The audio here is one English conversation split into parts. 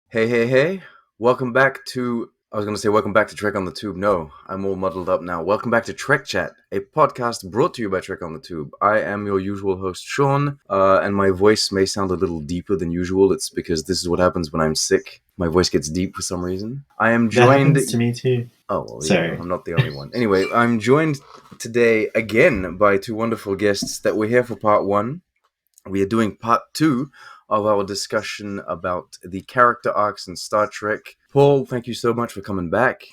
Hey, hey, hey. Welcome back to. I was going to say welcome back to Trek on the Tube. No, I'm all muddled up now. Welcome back to Trek Chat, a podcast brought to you by Trek on the Tube. I am your usual host, Sean, and my voice may sound a little deeper than usual. It's because this is what happens when I'm sick. My voice gets deep for some reason. I am That joined. happens to me too. Oh, well, there you go. Sorry. I'm not the only one. Anyway, I'm joined today again by two wonderful guests that were here for part one. We are doing part two of our discussion about the character arcs in Star Trek. Paul, thank you so much for coming back.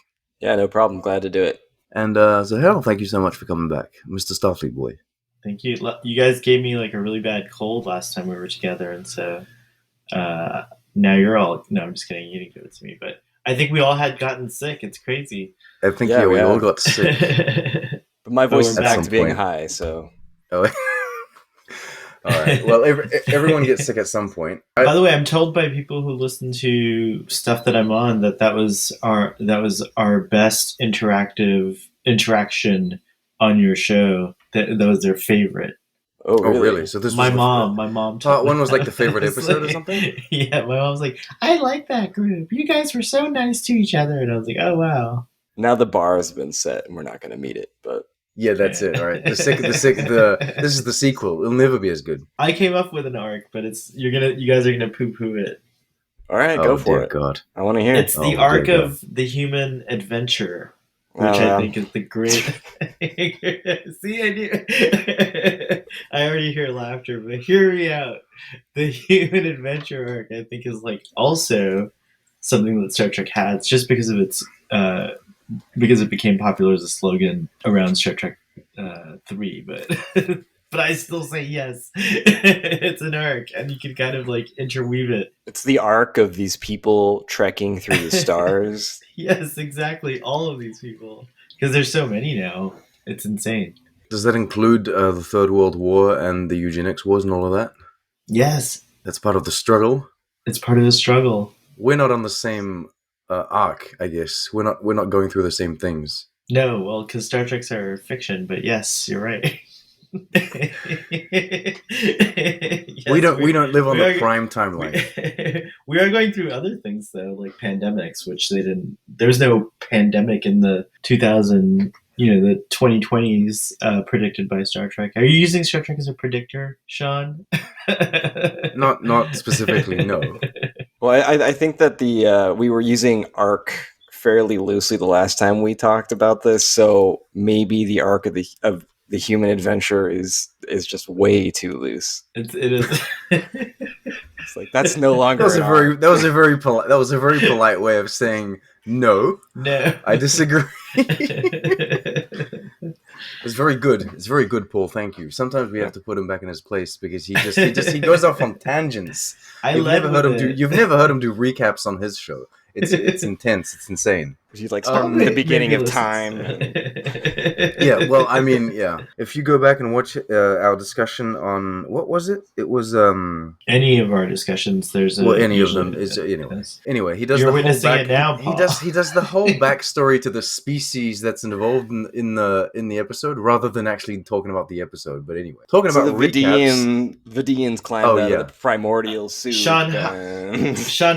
Yeah, no problem. Glad to do it. And Zahel, thank you so much for coming back, Mr. Starfleet boy. Thank you. You guys gave me like a really bad cold last time we were together, and so now you're all. No, I'm just kidding. You didn't give it to me, but I think we all had gotten sick. It's crazy. I think Yeah, we we all have. got sick. But my voice is At back some to being point. high, so Oh. All right. Well, everyone gets sick at some point. By the way, I'm told by people who listen to stuff that I'm on that was our best interaction on your show. That was their favorite. oh Oh, really? really? So this My was mom. part one was like the favorite episode or something? Yeah, my mom's like, I like that group. You guys were so nice to each other, and I was like, oh wow. Now the bar has been set, and we're not going to meet it. But Yeah, that's it. All right. This is the sequel. It'll never be as good. I came up with an arc, but you guys are gonna poo poo it. all right, Oh, go for dear it. God. I want to hear. It's Oh, the dear arc God. of the human adventure, which Oh, I yeah. think is the great. See, I knew. I already hear laughter, but hear me out. The human adventure arc, I think, is like also something that Star Trek has, just because of its because it became popular as a slogan around Star Trek 3, but but I still say yes. It's an arc, and you can kind of like interweave it. It's the arc of these people trekking through the stars. Yes, exactly. All of these people, because there's so many now. It's insane. Does that include the Third World War and the eugenics wars and all of that? Yes, That's part of the struggle. it's part of the struggle. We're not on the same arc, I guess. We're not going through the same things. No, well, because Star Treks are fiction, but yes, you're right. Yes, we don't live on we the are- prime timeline. we are going through other things though, like pandemics, which they didn't. There's no pandemic in the 2000, the 2020s predicted by Star Trek. Are you using Star Trek as a predictor, Sean? Not specifically, no. Well, I think that the we were using arc fairly loosely the last time we talked about this, so maybe the arc of the human adventure is just way too loose. It is. It's like that's no longer an arc. That was a very polite way of saying no. No, I disagree. It's very good. It's very good, Paul. Thank you. Sometimes we have to put him back in his place because he goes off on tangents. You've never heard him do recaps on his show. It's intense. It's insane. He's like starting at the beginning of time. Yeah, well, I mean, yeah. If you go back and watch our discussion on what was it? It was any of our discussions. There's any of them is anyway. He does You're the whole witnessing it now, he Paul. does the whole backstory to the species that's involved in the episode rather than actually talking about the episode. But anyway, talking So about the recaps. Vidians climbed out of the primordial soup. Sean,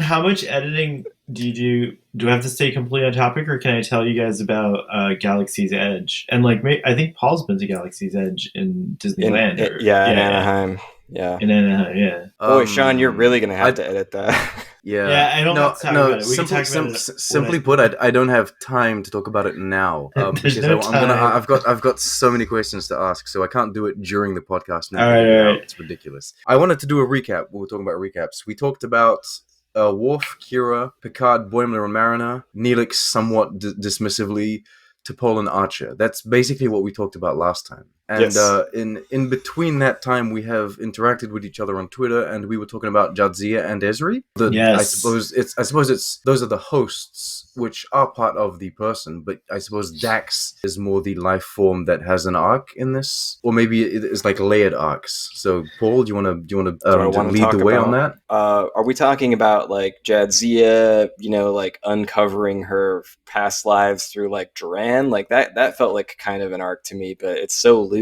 how much editing do you do? Do I have to stay completely on topic, or can I tell you guys about Galaxy's Edge? And like, I think Paul's been to Galaxy's Edge in Disneyland. in Anaheim. Yeah. In Anaheim, yeah. Boy, Sean, you're really gonna have to edit that. Yeah. Yeah, I don't no, want to talk no, about it. We can talk about it simply put, I don't have time to talk about it now There's because no time. I've got so many questions to ask, so I can't do it during the podcast now. All right. It's ridiculous. I wanted to do a recap. We were talking about recaps. We talked about Worf, Kira, Picard, Boimler, and Mariner, Neelix somewhat dismissively, T'Pol and Archer. That's basically what we talked about last time. And Yes. In between that time, we have interacted with each other on Twitter, and we were talking about Jadzia and Ezri. Yes. I suppose it's those are the hosts, which are part of the person, but I suppose Dax is more the life form that has an arc in this, or maybe it is like layered arcs. So, Paul, do you want to lead the way on that? Are we talking about like Jadzia, like uncovering her past lives through like Duran? Like that felt like kind of an arc to me, but it's so loose.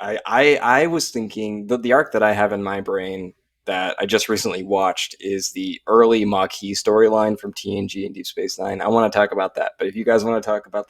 I was thinking the arc that I have in my brain that I just recently watched is the early Maquis storyline from TNG and Deep Space Nine. I want to talk about that, but if you guys want to talk about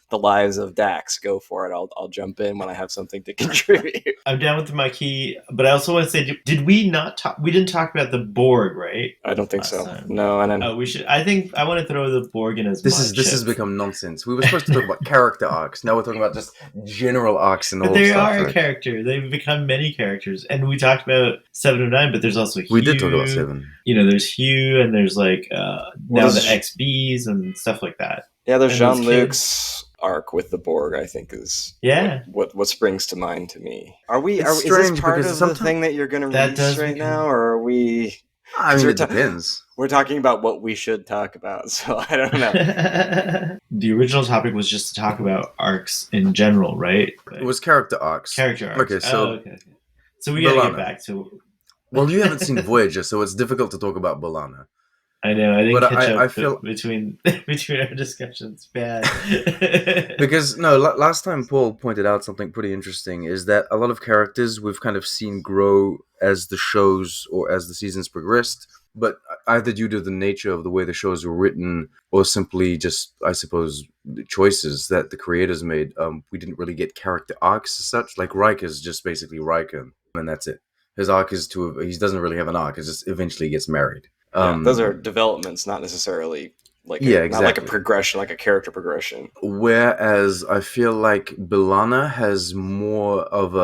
the lives of Dax, go for it. I'll jump in when I have something to contribute. I'm down with the Maquis, but I also want to say, did we not talk? We didn't talk about the Borg, right? I don't think so. Time. No, and then we should. I think I want to throw the Borg in as this has become nonsense. We were supposed to talk about character arcs. Now we're talking about just general arcs and all. But they Star are Trek. a character. They've become many characters, and we talked about 7 or 9, but there's also Hugh. We did talk about 7. You know, there's Hugh, and there's like now the XBs and stuff like that. Yeah, there's Jean-Luc's arc with the Borg, I think, is what springs to mind to me. Is this part of the thing that you're going to release right now, or are we? I mean, it depends. We're talking about what we should talk about, so I don't know. The original topic was just to talk about arcs in general, right? It was character arcs. Character arcs. Okay, so okay. So we gotta get back to. Well, you haven't seen Voyager, so it's difficult to talk about B'Elanna. I know. I didn't catch up. I feel between our discussions, bad. Because last time Paul pointed out something pretty interesting is that a lot of characters we've kind of seen grow as the shows or as the seasons progressed, but either due to the nature of the way the shows were written or simply just, I suppose, the choices that the creators made, we didn't really get character arcs as such. Like Riker's just basically Riker, and that's it. His arc is he doesn't really have an arc. It just eventually gets married. Those are developments, not necessarily exactly. Not like a progression, like a character progression. Whereas I feel like B'Elanna has more of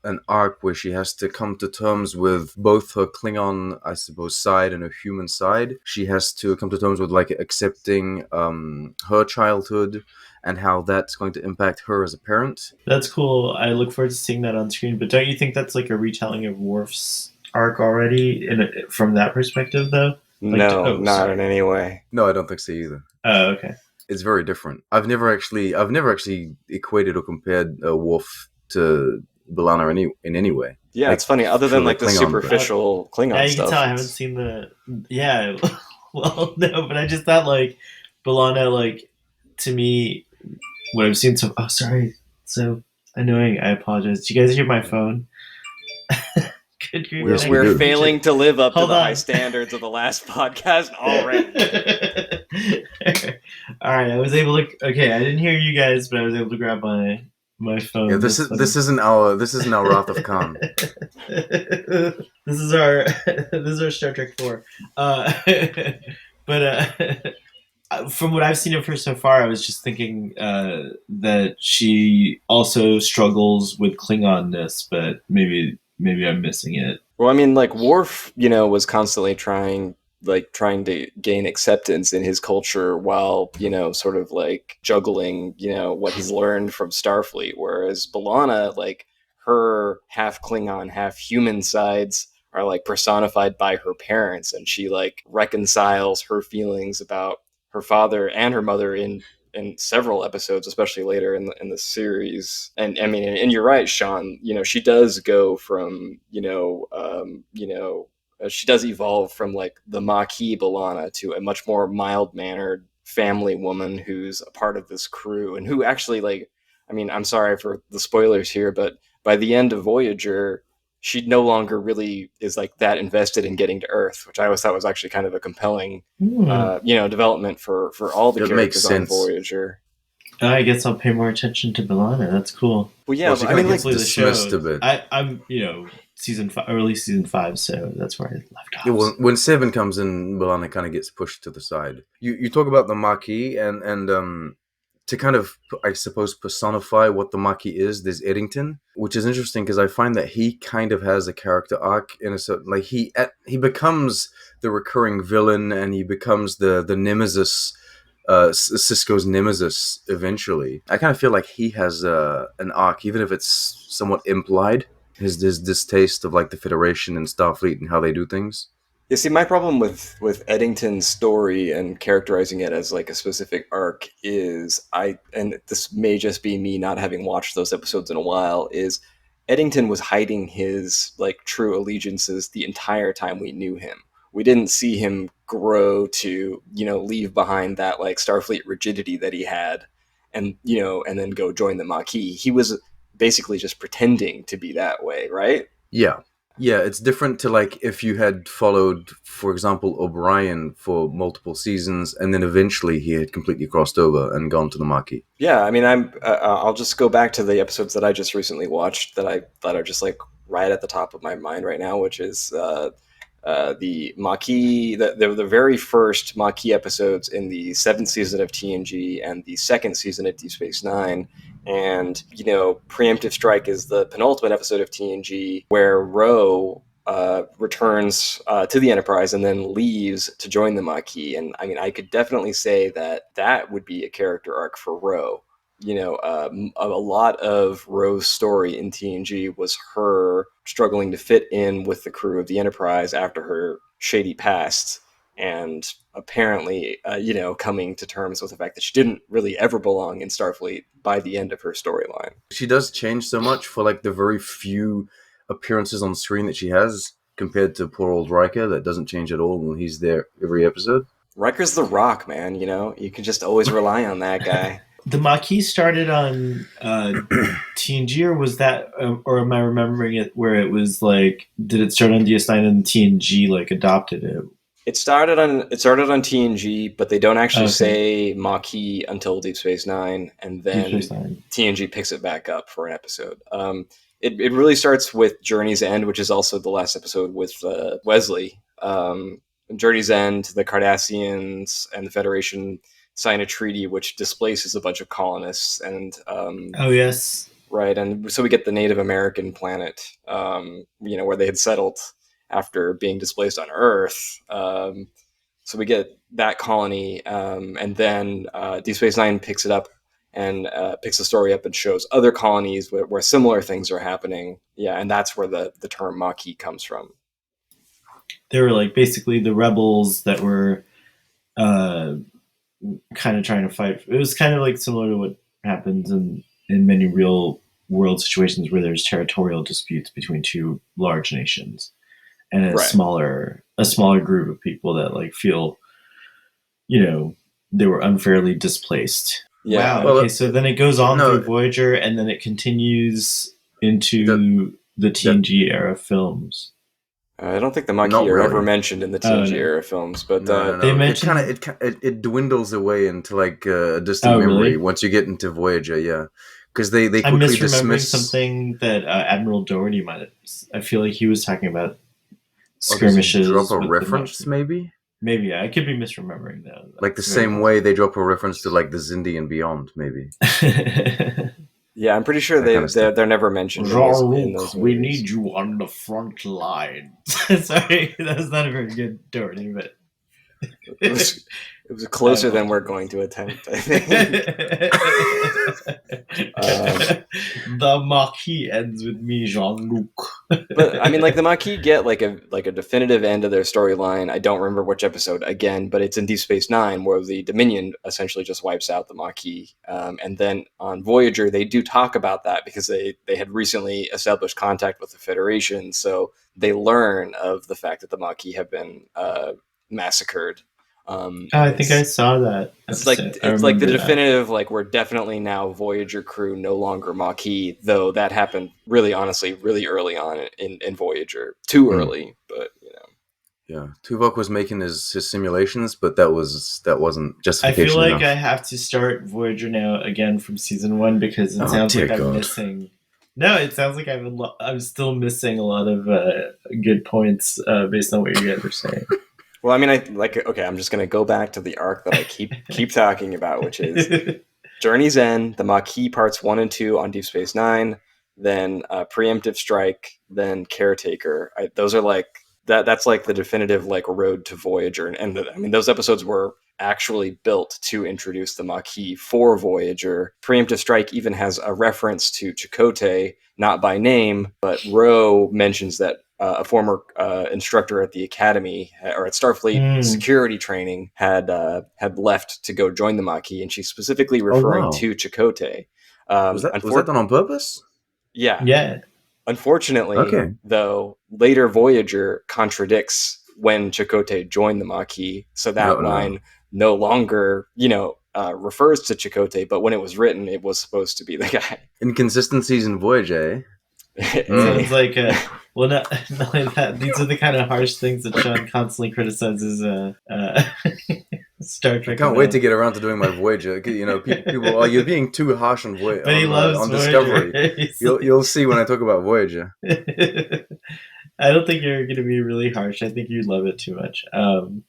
an arc where she has to come to terms with both her Klingon, I suppose, side and her human side. She has to come to terms with accepting her childhood and how that's going to impact her as a parent. That's cool. I look forward to seeing that on screen. But don't you think that's like a retelling of Worf's arc already from that perspective, though? Not in any way. No, I don't think so either. Oh, okay. It's very different. I've never actually equated or compared Worf to B'Elanna in any way. Yeah, it's funny. Other than the superficial Klingon stuff. Yeah, you can tell I haven't seen the. Yeah, well, no, but I just thought B'Elanna, to me, what I've seen so. Oh, sorry, so annoying. I apologize. Do you guys hear my phone? We're failing to live up to the high standards of the last podcast already. All right, I was able to. Okay, I didn't hear you guys, but I was able to grab my phone. Yeah, this isn't our Wrath of Khan. This is our Star Trek 4. But from what I've seen of her so far, I was just thinking that she also struggles with Klingonness, but maybe I'm missing it. Well, I mean, Worf, was constantly trying to gain acceptance in his culture while, sort of juggling, what he's learned from Starfleet. Whereas B'Elanna, her half Klingon, half human sides are personified by her parents, and she reconciles her feelings about her father and her mother in several episodes, especially later in the series. And I mean, and you're right, Sean. She does go from she does evolve from the Maquis B'Elanna to a much more mild mannered family woman who's a part of this crew and who actually I mean, I'm sorry for the spoilers here, but by the end of Voyager, she no longer really is that invested in getting to Earth, which I always thought was actually kind of a compelling, development for all the characters on Voyager. I guess I'll pay more attention to B'Elanna. That's cool. Well, yeah, I mean, dismissed a bit. I'm early season 5, so that's where I left off. Yeah, when 7 comes in, B'Elanna kind of gets pushed to the side. You talk about the Maquis and to kind of, I suppose, personify what the Maquis is, there's Eddington, which is interesting because I find that he kind of has a character arc in a certain, he becomes the recurring villain and he becomes the nemesis, Cisco's nemesis eventually. I kind of feel like he has an arc, even if it's somewhat implied, his distaste of the Federation and Starfleet and how they do things. You see, my problem with Eddington's story and characterizing it as a specific arc is and this may just be me not having watched those episodes in a while, is Eddington was hiding his true allegiances the entire time we knew him. We didn't see him grow to, leave behind that Starfleet rigidity that he had and then go join the Maquis. He was basically just pretending to be that way, right? Yeah. Yeah, it's different to like if you had followed, for example, O'Brien for multiple seasons, and then eventually he had completely crossed over and gone to the Maquis. Yeah, I mean, I'll just go back to the episodes that I just recently watched that are just like right at the top of my mind right now, which is the Maquis, the very first Maquis episodes in the seventh season of TNG and the second season of Deep Space Nine. And, Preemptive Strike is the penultimate episode of TNG where Ro returns to the Enterprise and then leaves to join the Maquis. And I mean, I could definitely say that would be a character arc for Ro. A lot of Ro's story in TNG was her struggling to fit in with the crew of the Enterprise after her shady past, and apparently, coming to terms with the fact that she didn't really ever belong in Starfleet by the end of her storyline. She does change so much for like the very few appearances on screen that she has compared to poor old Riker that doesn't change at all when he's there every episode. Riker's the Rock, man. You can just always rely on that guy. The Maquis started on TNG, or was that, or am I remembering it where it was like, did it start on DS9 and TNG like adopted it? It started on TNG, but they don't actually Okay. say Maquis until Deep Space Nine, and then Deep Space Nine. TNG picks it back up for an episode. It really starts with Journey's End, which is also the last episode with Wesley. Journey's End, the Cardassians and the Federation sign a treaty which displaces a bunch of colonists, and Oh yes, right, and so we get the Native American planet, where they had settled after being displaced on Earth. So we get that colony, and then Deep Space Nine picks it up and picks the story up and shows other colonies where similar things are happening. Yeah, and that's where the term Maquis comes from. they were like basically the rebels that were kind of trying to fight. It was kind of like similar to what happens in many real world situations where there's territorial disputes between two large nations and a Right. smaller group of people that like feel, they were unfairly displaced. Yeah. Wow. Well, Okay, so then it goes on no. through Voyager, and then it continues into the TNG era films. I don't think the Maquis Not are really. ever mentioned in the TNG no. era films, but No. They mentioned- it dwindles away into like a distant memory really? once you get into Voyager. Yeah, because they I'm quickly misremembering dismiss something that Admiral Doherty might have. I feel like he was talking about Or skirmishes. drop a with the reference, Maquis. maybe. Maybe I could be misremembering though. Like the same way they drop a reference to like the Zindi and beyond, maybe. yeah, I'm pretty sure That kind of stuff. they're never mentioned in those Jean-Luc, we movies. need you on the front line. Sorry, that was not a very good Doherty, but It was closer than we're going to attempt, I think. The Maquis ends with me, Jean-Luc. But I mean, like the Maquis get like a definitive end of their storyline. I don't remember which episode again, but it's in Deep Space Nine where the Dominion essentially just wipes out the Maquis. And then on Voyager, they do talk about that because they had recently established contact with the Federation, so they learn of the fact that the Maquis have been massacred. I think I saw that. It's like episode. it's like the remember that. definitive, like we're definitely now Voyager crew, no longer Maquis. Though that happened really, honestly, really early on in Voyager, too early. But Yeah, Tuvok was making his simulations, but that wasn't I justification feel like enough. I have to start Voyager now again from season 1 because it sounds dear like I'm God. missing. No, it sounds like I'm still missing a lot of good points based on what you guys are saying. well, I mean, I'm just gonna go back to the arc that I keep talking about, which is Journey's End, the Maquis parts 1 and 2 on Deep Space Nine, then Preemptive Strike, then Caretaker. Those are like that's like the definitive like road to Voyager, and I mean those episodes were actually built to introduce the Maquis for Voyager. Preemptive Strike even has a reference to Chakotay, not by name, but Ro mentions that a former instructor at the academy or at Starfleet security training had left to go join the Maquis, and she's specifically referring to Chakotay. Was that done on purpose? Yeah. Yeah. Unfortunately, though, later Voyager contradicts when Chakotay joined the Maquis, so that line no longer, refers to Chakotay, but when it was written, it was supposed to be the guy. Inconsistencies in Voyager. Sounds like Well, not only that, these are the kind of harsh things that Sean constantly criticizes Star I Trek can't wait about. to get around to doing my Voyager. People, oh, you're being too harsh on But he loves on Voyager. Discovery. You'll see when I talk about Voyager. I don't think you're going to be really harsh. I think you love it too much.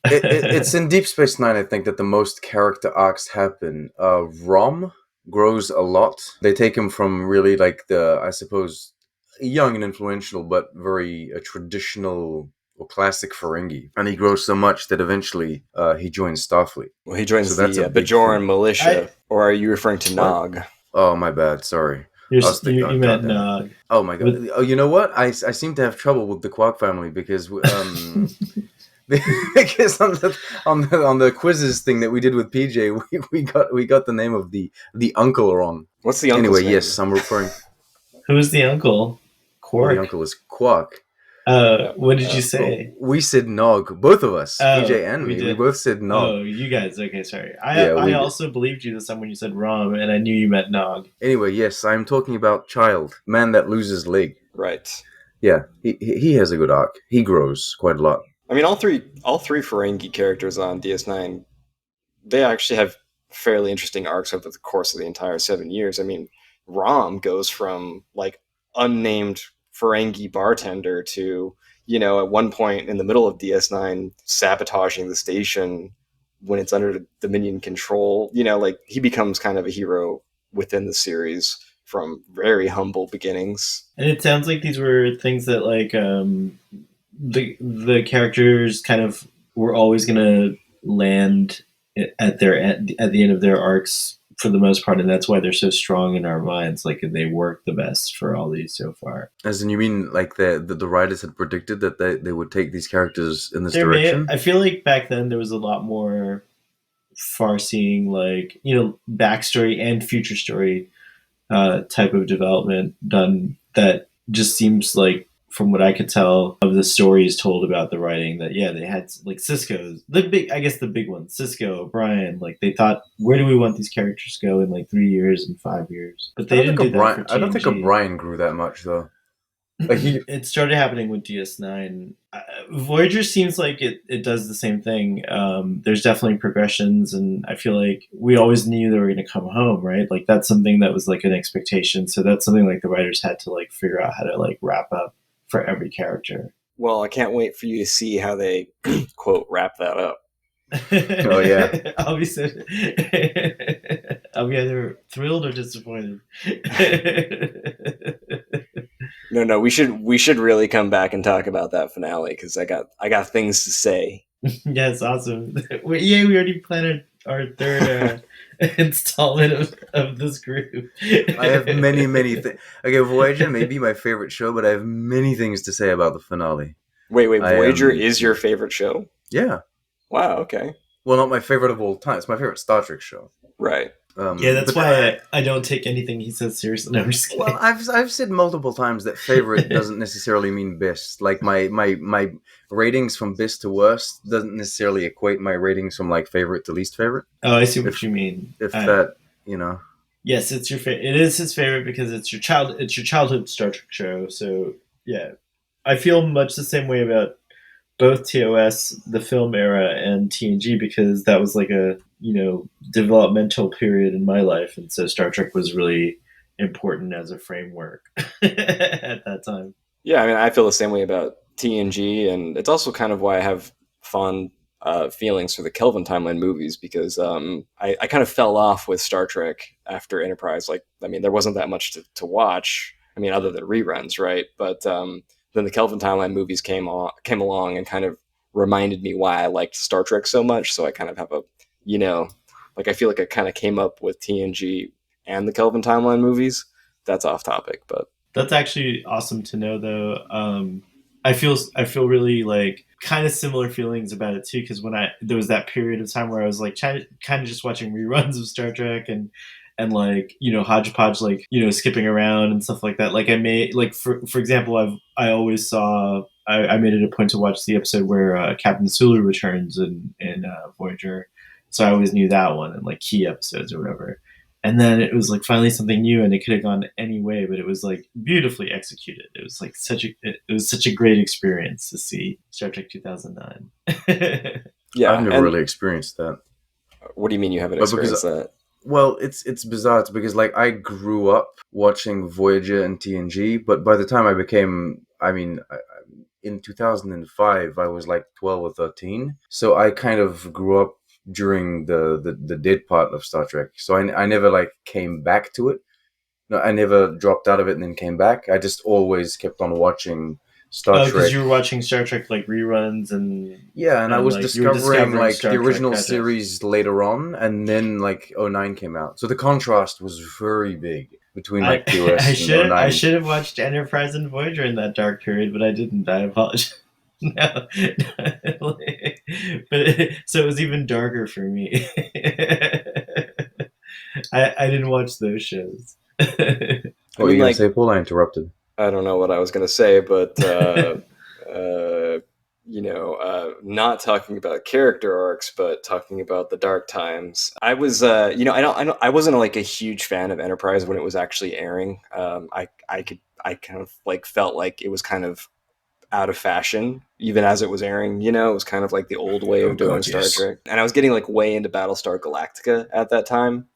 It's in Deep Space Nine, I think, that the most character arcs happen. Rom grows a lot. They take him from really like I suppose, young and influential, but very traditional or classic Ferengi, and he grows so much that eventually he joins Starfleet. Well, he joins So that's the a big Bajoran thing. militia, or are you referring to What? Nog? Oh, my bad. Sorry. You meant God damn it. Nog. Oh my god. With... Oh, you know what? I seem to have trouble with the Quark family because because on the quizzes thing that we did with PJ, we got the name of the uncle wrong. What's the uncle's Anyway, name? yes, I'm referring. Who's the uncle? Well, the Quark. uncle is Quark. What did you But say? we said Nog. Both of us, PJ and we me, we did. both said Nog. Oh, you guys. Okay, sorry. Yeah, I we did. also believed you this time when you said Rom, and I knew you meant Nog. Anyway, yes, I'm talking about Child, man that loses leg. Right. Yeah, he has a good arc. He grows quite a lot. I mean, all three Ferengi characters on DS9, they actually have fairly interesting arcs over the course of the entire 7 years. I mean, Rom goes from like unnamed Ferengi bartender to, at one point in the middle of DS9 sabotaging the station when it's under Dominion control. Like he becomes kind of a hero within the series from very humble beginnings. And it sounds like these were things that like the characters kind of were always going to land at the end of their arcs for the most part, and that's why they're so strong in our minds. Like they work the best for all these so far. As in, you mean like the writers had predicted that they would take these characters in this direction? I feel like back then there was a lot more far-seeing, like backstory and future story type of development done. That just seems like, from what I could tell of the stories told about the writing, that they had like Cisco's the big one, Cisco, O'Brien. Like they thought, where do we want these characters to go in like 3 years and 5 years? But they didn't do that for TNG. I don't think O'Brien grew that much though. Like it started happening with DS9. Voyager seems like it does the same thing. There's definitely progressions, and I feel like we always knew they were going to come home, right? Like that's something that was like an expectation. So that's something like the writers had to like figure out how to like wrap up for every character. Well, I can't wait for you to see how they quote wrap that up. Oh yeah. I'll be either thrilled or disappointed. No, we should really come back and talk about that finale because I got things to say. Yeah, it's awesome. We already planned our third installment of this group. I have many things. Okay, Voyager may be my favorite show, but I have many things to say about the finale. Wait, Voyager is your favorite show? Yeah. Wow. Okay. Well, not my favorite of all time. It's my favorite Star Trek show. Right. Yeah, that's why I don't take anything he says seriously. No, I'm just kidding. Well, I've said multiple times that favorite doesn't necessarily mean best. Like my ratings from best to worst doesn't necessarily equate my ratings from like favorite to least favorite. Oh, I see what you mean. If that, Yes, it's your favorite. It is his favorite because it's your childhood Star Trek show. So yeah, I feel much the same way about both TOS, the film era, and TNG because that was like a developmental period in my life, and so Star Trek was really important as a framework at that time. Yeah, I mean, I feel the same way about TNG, and it's also kind of why I have fond feelings for the Kelvin timeline movies because I kind of fell off with Star Trek after Enterprise. Like, I mean, there wasn't that much to watch. I mean, other than reruns, right? But then the Kelvin timeline movies came along and kind of reminded me why I liked Star Trek so much. So I kind of have a, like I feel like I kind of came up with TNG and the Kelvin timeline movies. That's off topic, but that's actually awesome to know, though. I feel really like kind of similar feelings about it too, because when there was that period of time where I was like kind of just watching reruns of Star Trek and like hodgepodge, like skipping around and stuff like that. Like I made like for example, I always saw I made it a point to watch the episode where Captain Sulu returns in Voyager, so I always knew that one and like key episodes or whatever. and then it was like finally something new, and it could have gone any way, but it was like beautifully executed. It was like it was such a great experience to see Star Trek 2009. Yeah, I've never and really experienced that. what do you mean you haven't But because experienced that? Well, it's bizarre. It's because like I grew up watching Voyager and TNG, but by the time I became, in 2005, I was like 12 or 13. So I kind of grew up during the dead part of Star Trek. So I never like came back to it. No, I never dropped out of it and then came back. I just always kept on watching Star Oh, because Trek. you were watching Star Trek like reruns Yeah, and I was like you were discovering discovering like the Star Trek. original Gotcha. series later on, and then like '09 came out. So the contrast was very big between I like TOS and I '09. should have watched Enterprise and Voyager in that dark period, but I didn't. I apologize. No, so it was even darker for me. I didn't watch those shows. I What were mean, you gonna like, say, Paul? I interrupted. I don't know what I was gonna say, but not talking about character arcs, but talking about the dark times. I was, I wasn't like a huge fan of Enterprise when it was actually airing. I kind of like felt like it was kind of out of fashion even as it was airing. It was kind of like the old way Oh of doing God, Star yes. Trek, and I was getting like way into Battlestar Galactica at that time.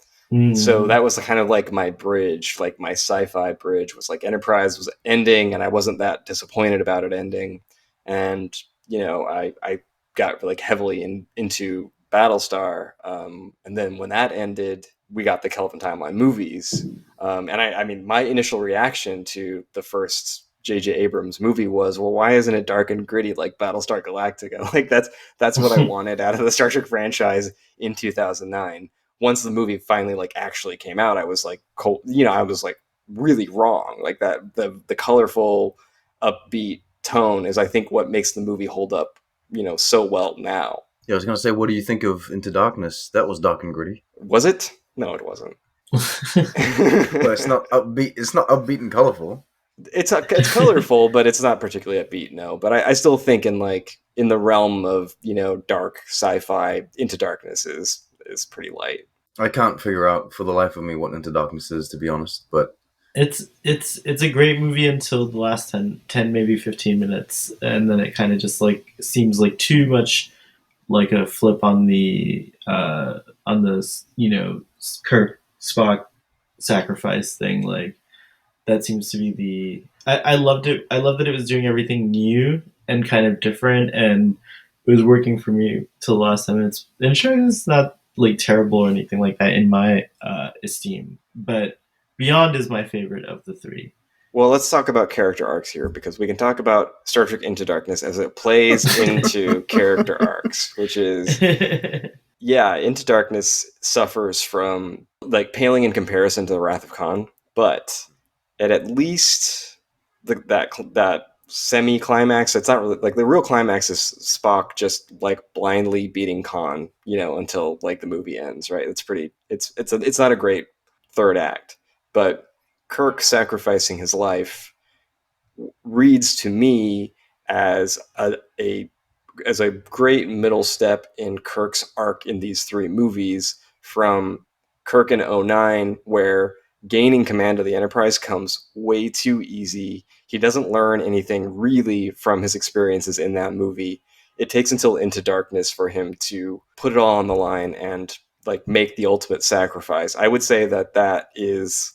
So Mm. that was kind of like my bridge, like my sci-fi bridge was like Enterprise was ending, and I wasn't that disappointed about it ending. And I got like heavily into Battlestar, and then when that ended, we got the Kelvin Timeline movies. And I mean, my initial reaction to the first J.J. Abrams movie was, well, why isn't it dark and gritty like Battlestar Galactica? Like that's what I wanted out of the Star Trek franchise in 2009. Once the movie finally like actually came out, I was like cold, I was like really wrong. Like that the colorful, upbeat tone is I think what makes the movie hold up, so well now. Yeah, I was gonna say, what do you think of Into Darkness? That was dark and gritty. Was it? No, it wasn't. Well, it's not upbeat. It's not upbeat and colorful. It's colorful, but it's not particularly upbeat. No, but I still think in the realm of dark sci-fi, Into Darkness is pretty light. I can't figure out for the life of me what Into Darkness is, to be honest. But It's a great movie until the last 10 maybe 15 minutes, and then it kind of just like seems like too much like a flip on the Kirk Spock sacrifice thing. Like that seems to be I loved it. I love that it was doing everything new and kind of different, and it was working for me till the last 10 minutes. And sure, it's not like terrible or anything like that in my esteem, but Beyond is my favorite of the three. Well, let's talk about character arcs here because we can talk about Star Trek Into Darkness as it plays into character arcs, which is, yeah, Into Darkness suffers from like paling in comparison to the Wrath of Khan, but at least that semi climax. It's not really like the real climax is Spock just like blindly beating Khan, until like the movie ends. Right? It's pretty. It's not a great third act, but Kirk sacrificing his life reads to me as a great middle step in Kirk's arc in these three movies, from Kirk in '09, where gaining command of the Enterprise comes way too easy. He doesn't learn anything really from his experiences in that movie. It takes until Into Darkness for him to put it all on the line and like make the ultimate sacrifice. I would say that is,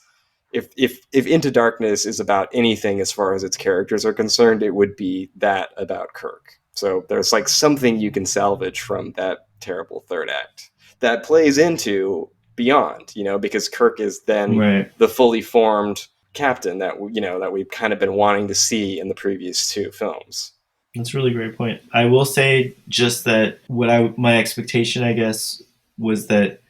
if Into Darkness is about anything as far as its characters are concerned, it would be that about Kirk. So there's like something you can salvage from that terrible third act that plays into Beyond, because Kirk is then Right. the fully formed captain that that we've kind of been wanting to see in the previous two films. That's a really great point. I will say just that my expectation, I guess, was that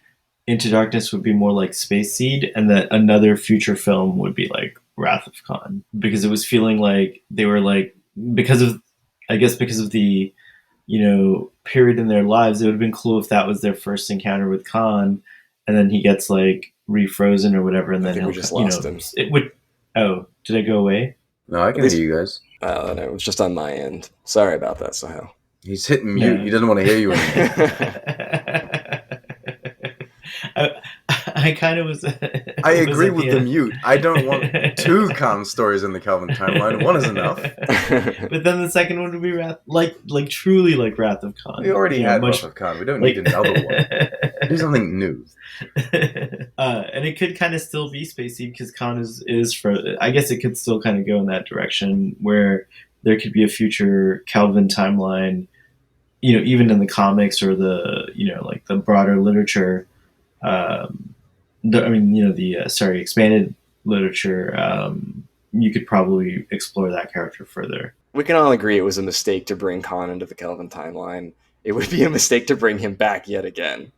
Into Darkness would be more like Space Seed, and that another future film would be like Wrath of Khan, because it was feeling like they were like, because of, I guess because of the period in their lives, it would have been cool if that was their first encounter with Khan, and then he gets like refrozen or whatever, and I then think we just lost him. it would. Oh, did I go away? no, I At can least, hear you guys. no, it was just on my end. Sorry about that, Sahel. He's hitting mute. No. He doesn't want to hear you anymore. I I kind of was. I agree with the mute. I don't want two Khan stories in the Calvin timeline. One is enough. But then the second one would be Wrath, like truly like Wrath of Khan. We already had much, Wrath of Khan. We don't like, need another one. Do something new. And it could kind of still be spacey because Khan is for. I guess it could still kind of go in that direction where there could be a future Calvin timeline. Even in the comics or the like the broader literature. The expanded literature. You could probably explore that character further. We can all agree it was a mistake to bring Khan into the Kelvin timeline. It would be a mistake to bring him back yet again.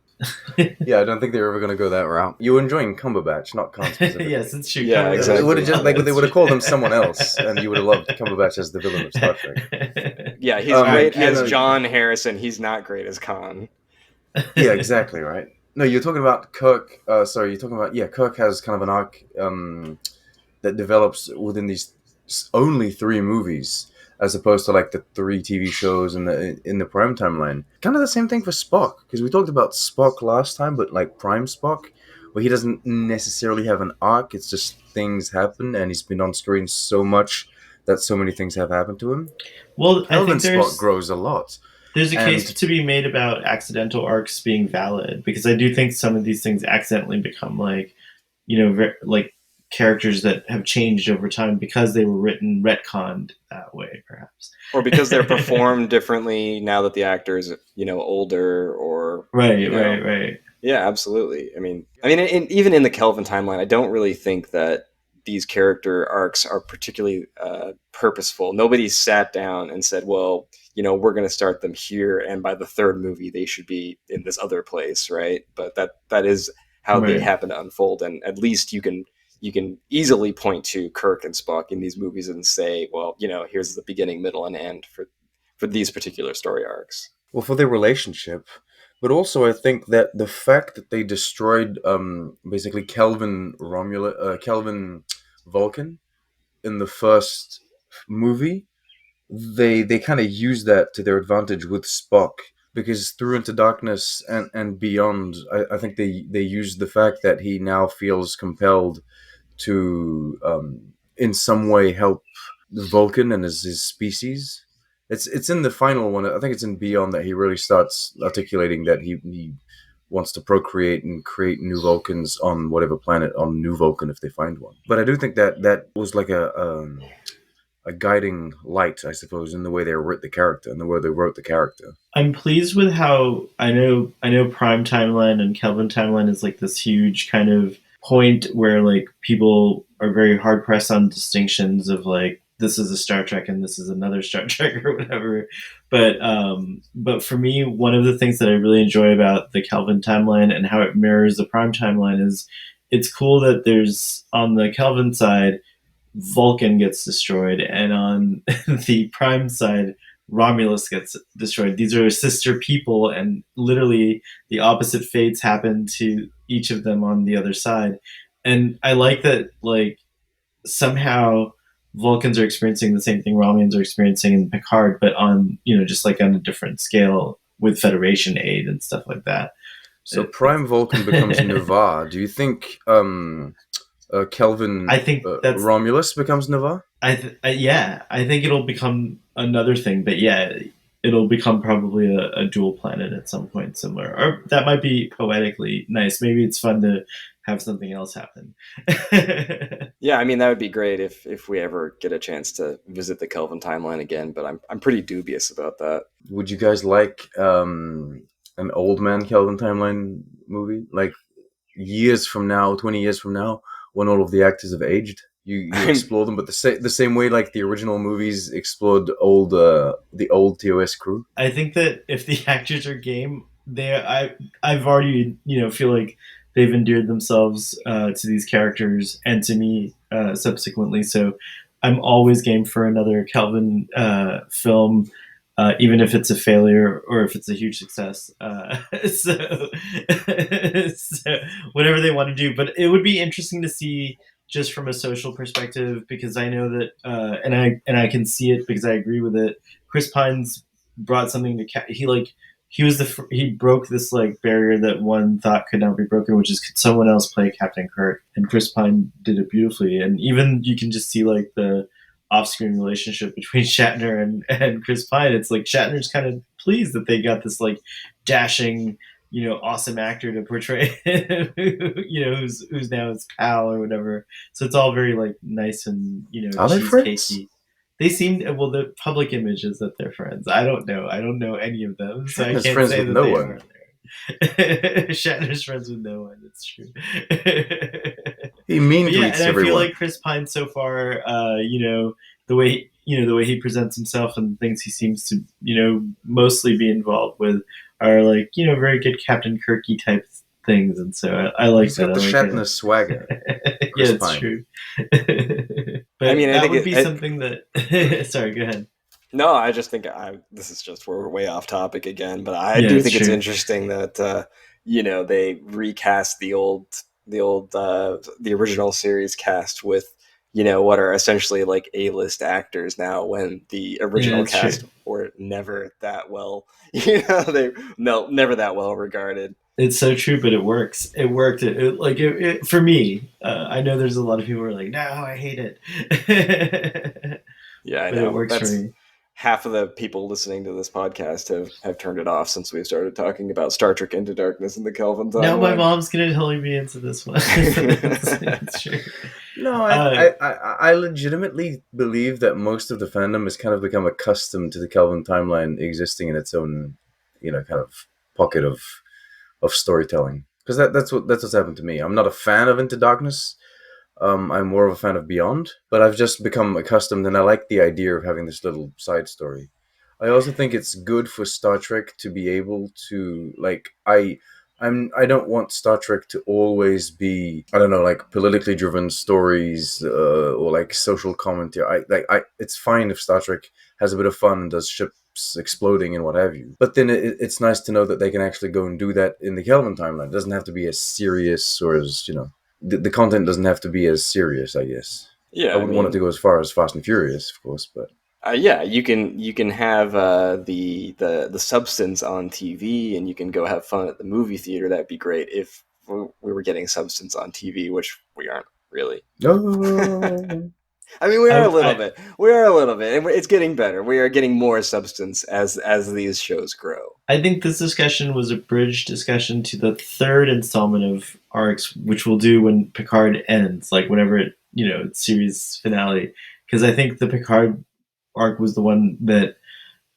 Yeah, I don't think they were ever going to go that route. You were enjoying Cumberbatch, not Khan specifically. Yes, it's true. Yeah, exactly. It would have just they would have called him someone else, and you would have loved Cumberbatch as the villain of Star Trek. Yeah, he's great as John Harrison. He's not great as Khan. Yeah, exactly right. No, you're talking about Kirk. Sorry, you're talking about Kirk has kind of an arc that develops within these only 3 movies, as opposed to like the 3 TV shows in the Prime timeline. Kind of the same thing for Spock, because we talked about Spock last time, but like Prime Spock, where he doesn't necessarily have an arc. It's just things happen, and he's been on screen so much that so many things have happened to him. Well, I think Spock grows a lot. There's a case to be made about accidental arcs being valid, because I do think some of these things accidentally become like, like characters that have changed over time because they were retconned that way, perhaps. Or because they're performed differently now that the actor is, older or... Right. Yeah, absolutely. I mean, even in the Kelvin timeline, I don't really think that these character arcs are particularly purposeful. Nobody sat down and said, well, we're going to start them here, and by the 3rd movie, they should be in this other place, right? But that is how they happen to unfold, and at least you can easily point to Kirk and Spock in these movies and say, well, here's the beginning, middle, and end for these particular story arcs. Well, for their relationship, but also I think that the fact that they destroyed basically Kelvin Vulcan in the first movie, they kind of use that to their advantage with Spock, because through Into Darkness and beyond, I think they use the fact that he now feels compelled to in some way help Vulcan and his species. It's in the final one. I think it's in Beyond that he really starts articulating that he wants to procreate and create new Vulcans on whatever planet, on New Vulcan if they find one. But I do think that was like a guiding light, I suppose, in the way they wrote the character and the way they wrote the character. I'm pleased with how I know Prime timeline and Kelvin timeline is like this huge kind of point where like people are very hard pressed on distinctions of like this is a Star Trek and this is another Star Trek or whatever. But for me, one of the things that I really enjoy about the Kelvin timeline and how it mirrors the Prime timeline is it's cool that there's on the Kelvin side Vulcan gets destroyed, and on the Prime side Romulus gets destroyed. These are sister people, and literally the opposite fates happen to each of them on the other side. And I like that, like, somehow Vulcans are experiencing the same thing Romulans are experiencing in Picard, but on, just like on a different scale with Federation aid and stuff like that. So Prime Vulcan becomes Navarre. Do you think Kelvin, I think that's Romulus becomes Navarre? I think it'll become another thing, but yeah, it'll become probably a dual planet at some point similar. Or that might be poetically nice. Maybe it's fun to have something else happen. Yeah, that would be great if we ever get a chance to visit the Kelvin timeline again, but I'm pretty dubious about that. Would you guys like an old man Kelvin timeline movie? Like years from now, 20 years from now, when all of the actors have aged? You explore them, but the same way like the original movies explored the old TOS crew. I think that if the actors are game, I've already feel like they've endeared themselves to these characters and to me subsequently. So I'm always game for another Kelvin film, even if it's a failure or if it's a huge success. So whatever they want to do, but it would be interesting to see. Just from a social perspective, because I know that, and I can see it because I agree with it. Chris Pines brought something to he like he broke this like barrier that one thought could not be broken, which is could someone else play Captain Kirk? And Chris Pine did it beautifully. And even you can just see like the off-screen relationship between Shatner and Chris Pine. It's like Shatner's kind of pleased that they got this like dashing, awesome actor to portray him, who's now his pal or whatever. So it's all very like nice and Are they friends? cheesecakey. They seem well. The public image is that they're friends. I don't know. I don't know any of them, so I Shatner's can't friends say with that no they one. are there. Shatner's friends with no one. That's true. He mean But yeah, tweets and I feel everyone. like Chris Pine so far, the way he presents himself and things he seems to, mostly be involved with are like, very good Captain Kirky type things, and so I like He's that. got I the like Shatner swagger. yeah, Chris it's Pine. true. I But mean, I that think would be something that. Sorry, go ahead. no, I just think this is just we're way off topic again, but I Yeah, do it's think it's true. interesting that they recast the original series cast with what are essentially like A-list actors now, when the Yeah, original it's true. cast were never that well never that well regarded. It's so true, but it works. It worked. For me. I know there's a lot of people who are like, "No, I hate it," Yeah, I but it know. works for That's me. half of the people listening to this podcast have turned it off since we started talking about Star Trek Into Darkness and the Kelvin Now my timeline. mom's gonna totally be into this one. It's true. No, Uh, I legitimately believe that most of the fandom has kind of become accustomed to the Kelvin timeline existing in its own, kind of pocket of storytelling. Because that's what's happened to me. I'm not a fan of Into Darkness. I'm more of a fan of Beyond, but I've just become accustomed, and I like the idea of having this little side story. I also think it's good for Star Trek to be able to I don't want Star Trek to always be, I don't know, like politically driven stories, or like social commentary. It's fine if Star Trek has a bit of fun and does ships exploding and what have you. But then it's nice to know that they can actually go and do that in the Kelvin timeline. It doesn't have to be as serious, or as the content doesn't have to be as serious, I guess. Yeah, I I wouldn't want it to mean, go as far as Fast and Furious, of course, but yeah, you can have the substance on TV, and you can go have fun at the movie theater. That'd be great if we were getting substance on TV, which we aren't really. no. I mean, we are a I, little I bit. We are a little bit, and it's getting better. We are getting more substance as these shows grow. I think this discussion was a bridge discussion to the third installment of arcs, which we'll do when Picard ends, like whenever it's series finale. Because I think the Picard arc was the one that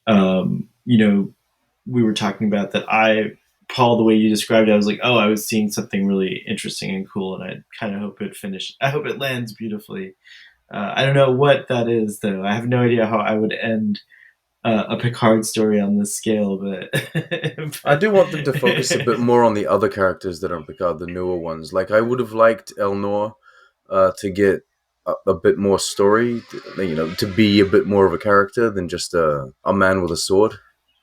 we were talking about that Paul, the way you described it, I was like, oh, I was seeing something really interesting and cool, and I kind of I hope it lands beautifully. I don't know what that is, though. I have no idea how I would end a Picard story on this scale, but I do want them to focus a bit more on the other characters that are Picard, the newer ones. Like, I would have liked Elnor to get a bit more story, to be a bit more of a character than just a man with a sword.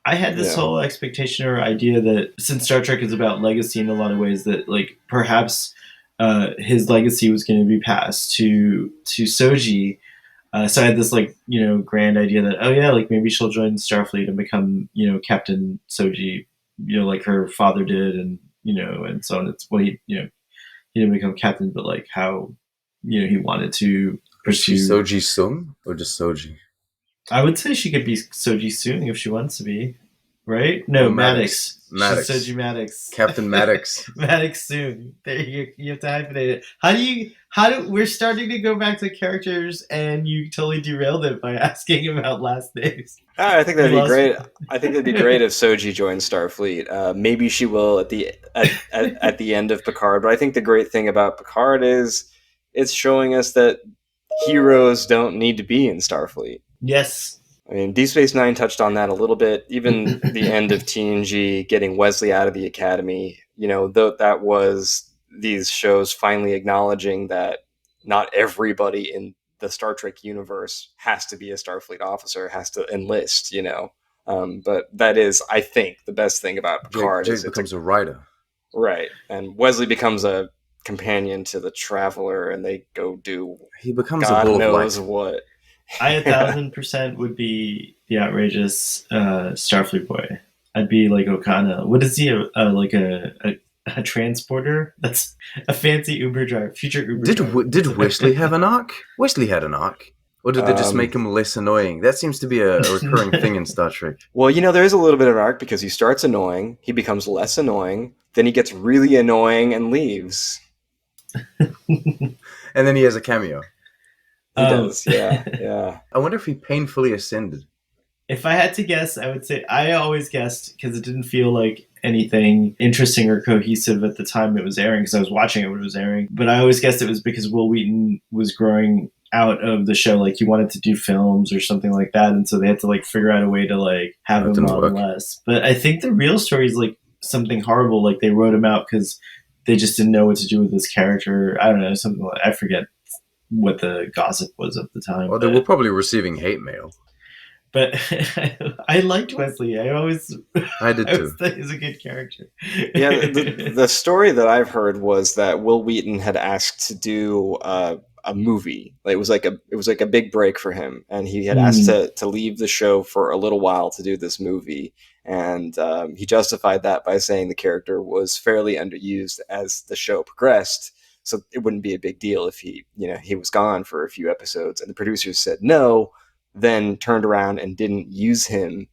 I had this Yeah, whole expectation or idea that since Star Trek is about legacy in a lot of ways, that like perhaps his legacy was going to be passed to Soji. So I had this like grand idea that oh yeah, like maybe she'll join Starfleet and become Captain Soji, like her father did, and and so on. It's well he didn't become captain, but like how he wanted to Is she pursue. Soji Sung or just Soji? I would say she could be Soji Soon if she wants to be, right? Or No, Maddox? Maddox. She's Maddox. Soji Maddox. Captain Maddox. Maddox Soon. There you have to hyphenate it. How do we're starting to go back to characters and you totally derailed it by asking about last names. I think We that'd be lost. great. I think that'd be great if Soji joins Starfleet. Maybe she will at the end of Picard. But I think the great thing about Picard is it's showing us that heroes don't need to be in Starfleet. Yes. I mean, Deep Space Nine touched on that a little bit. Even the end of TNG, getting Wesley out of the academy, though that was these shows finally acknowledging that not everybody in the Star Trek universe has to be a Starfleet officer, has to enlist. But that is, I think, the best thing about Picard Jake is it's a becomes a writer. right, and Wesley becomes a companion to the Traveler, and they go do He becomes a God ball of knows light. what. I 1,000% would be the outrageous Starfleet boy. I'd be like Okana. What is he? Like a transporter? That's a fancy Uber driver, future Uber driver. Did Wesley have an arc? Wesley had an arc. Or did they just make him less annoying? That seems to be a recurring thing in Star Trek. Well, there is a little bit of an arc because he starts annoying, he becomes less annoying, then he gets really annoying and leaves. And then he has a cameo. He does, yeah. I wonder if he painfully ascended. If I had to guess, I would say I always guessed because it didn't feel like anything interesting or cohesive at the time it was airing because I was watching it when it was airing. But I always guessed it was because Will Wheaton was growing out of the show. Like he wanted to do films or something like that. And so they had to like figure out a way to like have him on less. But I think the real story is like something horrible. Like they wrote him out because they just didn't know what to do with this character. I don't know, something like I forget what the gossip was at the time. Well, they were probably receiving hate mail. But I liked Wesley. I did too. He's a good character. Yeah, the story that I've heard was that Will Wheaton had asked to do a movie. It was like a big break for him, and he had asked to leave the show for a little while to do this movie. And he justified that by saying the character was fairly underused as the show progressed. So it wouldn't be a big deal if he was gone for a few episodes. And the producers said no, then turned around and didn't use him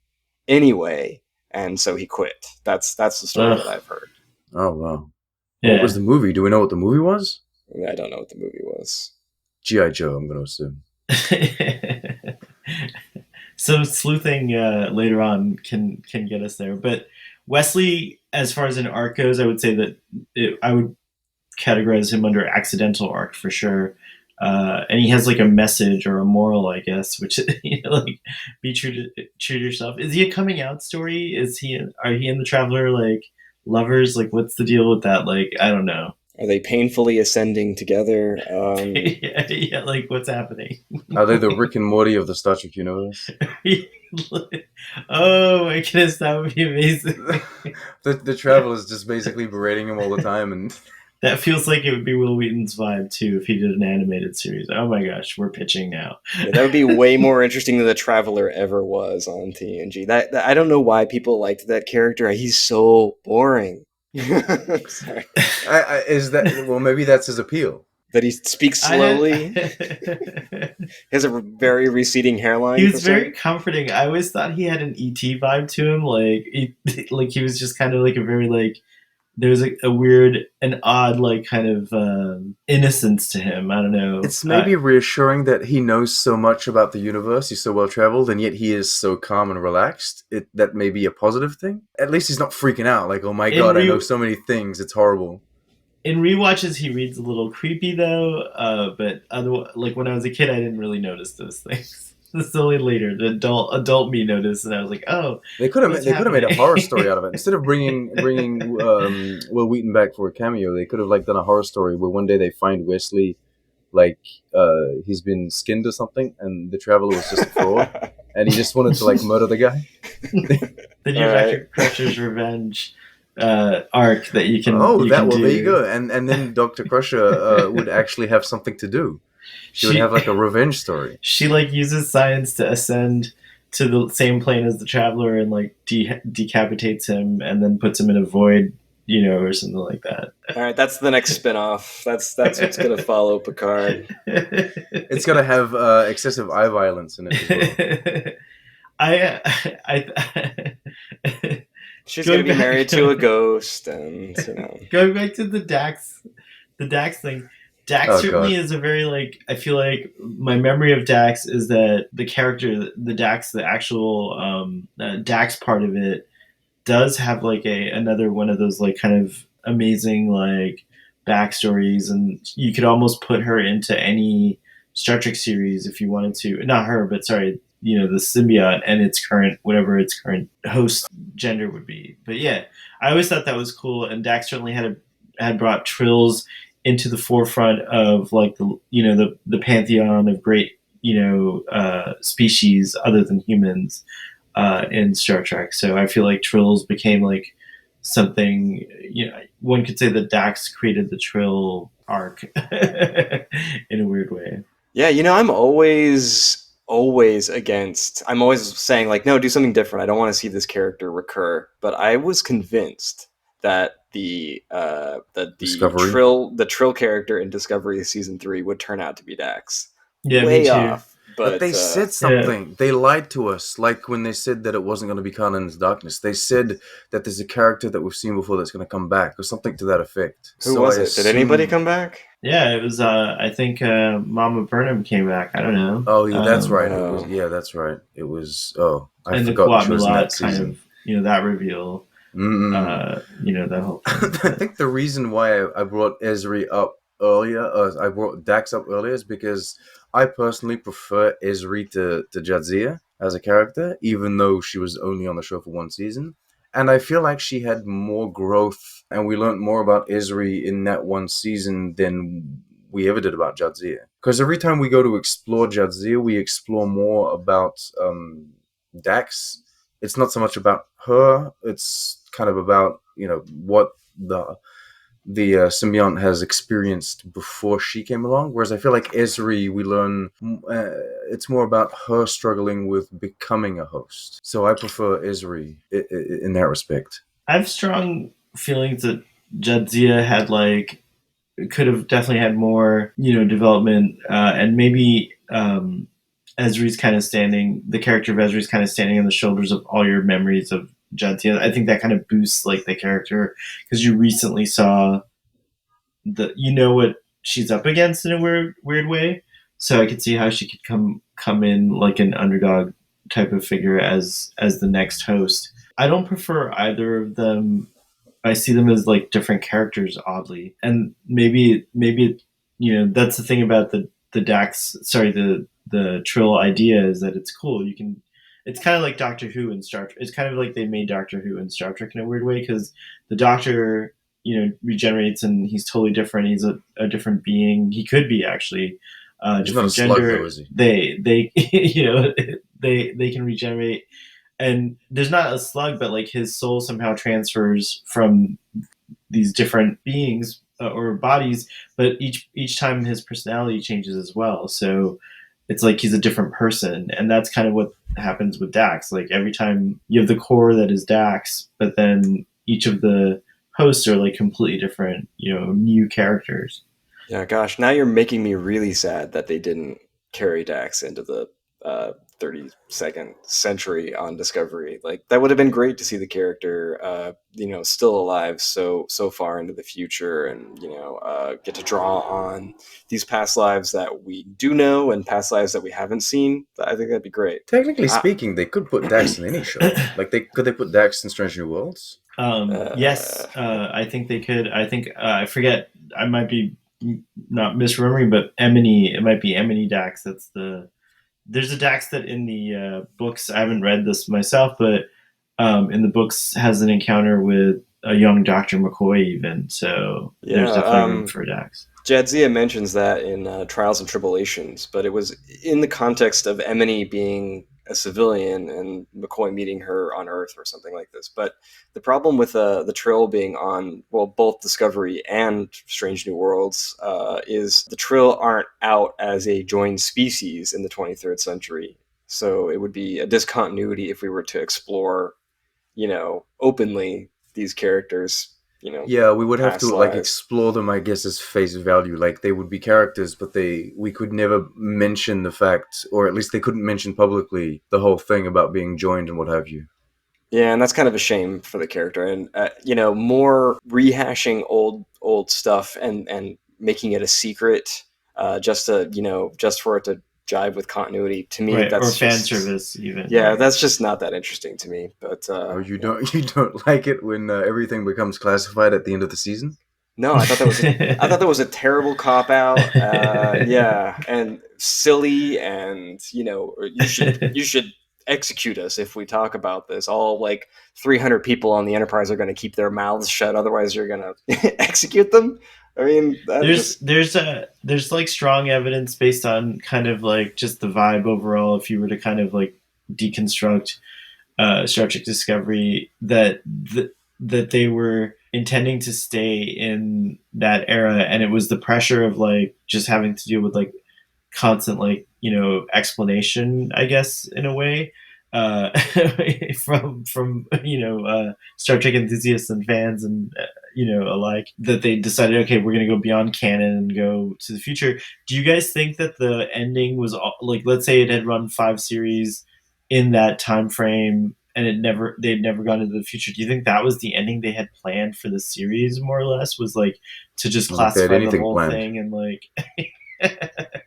anyway, and so he quit. That's the story that I've heard. Oh wow! Yeah. What was the movie? Do we know what the movie was? I don't know what the movie was. G.I. Joe, I'm going to assume. So sleuthing later on can get us there, but Wesley, as far as an arc goes, I would say that I would categorize him under accidental arc for sure. And he has like a message or a moral, I guess, which like be true to yourself. Is he a coming out story? Are he and the Traveler like lovers? Like, what's the deal with that? Like, I don't know. Are they painfully ascending together? Yeah, like what's happening? Are they the Rick and Morty of the Star Trek universe? Oh my goodness, that would be amazing. the Traveler is just basically berating him all the time, and that feels like it would be Will Wheaton's vibe too if he did an animated series. Oh my gosh, we're pitching now. Yeah, that would be way more interesting than the Traveler ever was on TNG. That I don't know why people liked that character. He's so boring. Sorry. Maybe that's his appeal. That he speaks slowly. He has a very receding hairline. He was very comforting. I always thought he had an ET vibe to him. Like he was just kind of like a very like. There was a weird and odd like kind of innocence to him. I don't know. It's maybe reassuring that he knows so much about the universe. He's so well traveled, and yet he is so calm and relaxed. That may be a positive thing. At least he's not freaking out. Like, oh my god, I know so many things. It's horrible. In rewatches, he reads a little creepy though. But otherwise, like when I was a kid, I didn't really notice those things. It's only later the adult me noticed, and I was like, "Oh, they could have made a horror story out of it instead of bringing Will Wheaton back for a cameo. They could have like done a horror story where one day they find Wesley, like he's been skinned or something, and the Traveler was just a fraud, and he just wanted to like murder the guy. The new Dr. Crusher's revenge arc that you can. There you go, and then Dr. Crusher would actually have something to do. She would have like a revenge story. She like uses science to ascend to the same plane as the Traveler and like decapitates him and then puts him in a void, or something like that. All right, that's the next spinoff. That's what's gonna follow Picard. It's gonna have excessive eye violence in it as well. She's gonna be married to a ghost, and going back to the Dax thing. Dax certainly is a very like. I feel like my memory of Dax is that the character, the Dax, the actual Dax part of it, does have like another one of those like kind of amazing like backstories, and you could almost put her into any Star Trek series if you wanted to. Not her, but sorry, the symbiote and its current host gender would be. But yeah, I always thought that was cool, and Dax certainly had brought Trills into the forefront of like the pantheon of great species other than humans in Star Trek. So I feel like Trills became like something. One could say that Dax created the Trill arc in a weird way. Yeah, I'm always always against. I'm always saying like, no, do something different. I don't want to see this character recur. But I was convinced that Discovery. the Trill character in Discovery season 3 would turn out to be Dax. Yeah, me Way too. off, But but they said Yeah. something. They lied to us. Like when they said that it wasn't going to be Kanan in the Darkness. They said that there's a character that we've seen before that's going to come back, or something to that effect. who So was I it? Did anybody assume. come back? Yeah, it was. I think Mama Burnham came back. I don't know. Oh, yeah, that's right. It was. Oh. Yeah, that's right. It was. Oh, I And the forgot that Quat she was in that Milat kind season. of, that reveal. Mm. That whole thing. I think the reason why I brought Esri up earlier, I brought Dax up earlier, is because I personally prefer Esri to Jadzia as a character, even though she was only on the show for one season. And I feel like she had more growth, and we learned more about Esri in that one season than we ever did about Jadzia. Because every time we go to explore Jadzia, we explore more about Dax. It's not so much about her; it's kind of about what the symbiont has experienced before she came along. Whereas I feel like Esri, we learn it's more about her struggling with becoming a host. So I prefer Esri in that respect. I have strong feelings that Jadzia had could have definitely had more, development, and maybe Ezri's kind of the character of Ezri's kind of standing on the shoulders of all your memories of Jadzia. I think that kind of boosts the character because you recently saw what she's up against in a weird way. So I could see how she could come in like an underdog type of figure as the next host. I don't prefer either of them. I see them as different characters, oddly, and maybe that's the thing about the Dax. Sorry, the Trill idea is that it's cool. You can. It's kind of like Doctor Who and Star Trek. It's kind of like they made Doctor Who and Star Trek in a weird way because the Doctor regenerates and he's totally different. He's a different being. He could be actually He's not a different slug, gender. though, is he? They they can regenerate, and there's not a slug, but his soul somehow transfers from these different beings or bodies, but each time his personality changes as well. So it's like he's a different person, and that's kind of what happens with Dax. Like every time you have the core that is Dax, but then each of the hosts are completely different, new characters. Yeah, gosh, now you're making me really sad that they didn't carry Dax into the 32nd century on Discovery. Like that would have been great to see the character, still alive so far into the future, and get to draw on these past lives that we do know and past lives that we haven't seen. I think that'd be great. Technically speaking, they could put Dax in any show. Like could they put Dax in Strange New Worlds? Yes, I think they could. I think I forget. I might be not misremembering, but Emily. It might be Emily Dax. There's a Dax that in the books. I haven't read this myself, but in the books has an encounter with a young Dr. McCoy. Even so, there's definitely room for Dax. Jadzia mentions that in Trials and Tribulations, but it was in the context of Emily being a civilian and McCoy meeting her on Earth or something like this. But the problem with the Trill being on, well, both Discovery and Strange New Worlds is the Trill aren't out as a joined species in the 23rd century. So it would be a discontinuity if we were to explore, openly these characters. Yeah, we would have past to lives. explore them, I guess, as face value. Like they would be characters, but we could never mention the fact, or at least they couldn't mention publicly the whole thing about being joined and what have you. Yeah, and that's kind of a shame for the character, and more rehashing old stuff and making it a secret, just for it to jive with continuity. To me, Right, or that's fan just service even. yeah, Right. that's just not that interesting to me. But Or you don't like it when everything becomes classified at the end of the season? no, I thought that was a terrible cop out. Yeah, and silly, and you should execute us if we talk about this. All 300 people on the Enterprise are going to keep their mouths shut, otherwise you're going to execute them. I mean, there's strong evidence based on kind of just the vibe overall. If you were to kind of deconstruct Star Trek Discovery, that they were intending to stay in that era, and it was the pressure of just having to deal with constant explanation, I guess, in a way, uh, from Star Trek enthusiasts and fans and alike, that they decided, okay, we're going to go beyond canon and go to the future. Do you guys think that the ending was like, let's say it had run 5 series in that time frame and they'd never gone into the future? Do you think that was the ending they had planned for the series, more or less, was like to just I don't think they had classify the anything whole planned. thing and like